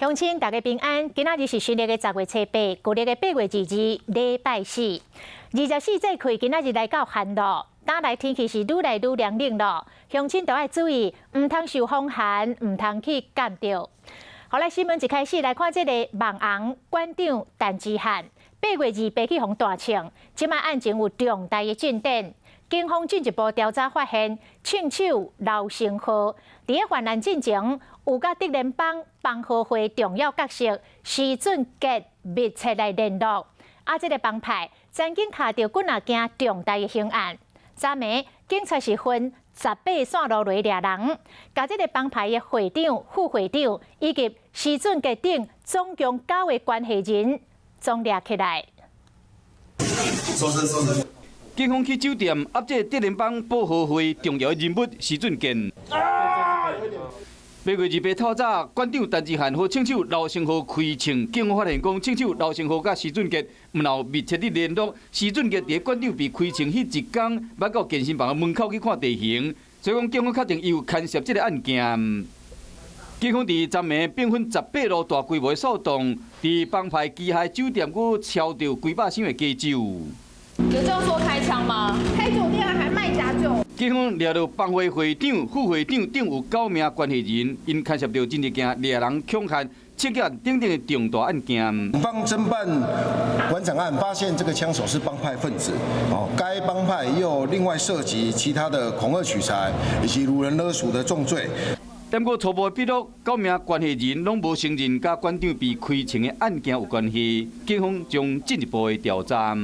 乡亲大家平安，今仔日是新历的10月初8，旧历的8月22，礼拜4。24节气今仔日来到寒露，打来天气是愈来愈凉冷咯。乡亲都要注意，唔通受风寒，唔通去感着。好来，新闻一开始来看这个网红馆长陈之翰，8月2日去互大庆，即卖案情有重大的进展。警方进一步调查发现，唱手刘成浩伫咧犯案进前，有甲德联邦帮和会重要角色施俊杰密切来联络。这个帮派曾经卡到几啊件重大的凶案。昨暝警察是分18线路来抓人，甲这个帮派的会长、副会长以及施俊杰等总共9位关系人总抓起来。警方去酒店押这德联邦保和会重要人物施俊杰。8月28透早，馆长陈之翰和唱手刘成浩开枪，警方发现讲唱手刘成浩甲施俊杰唔有密切的联络。施俊杰伫馆长被开枪迄一天，捌到健身房的门口去看地形，所以讲警方确定伊有牵涉这个案件。警方伫昨暝并分18路大规模的扫动，伫帮派基下酒店佫敲到几百箱的假酒。有这样说开枪吗？开酒店还卖假酒？警方抓到帮会会长、副会长等有9名关系人，因牵涉到真一件掠人、恐吓、窃案等等的重大案件。警方侦办馆长案，发现这个枪手是帮派分子。该帮派又另外涉及其他的恐吓取财以及掳人勒赎的重罪。但过初步笔录，9名关系人拢无承认甲馆长被开枪的案件有关系，警方将进一步的调查。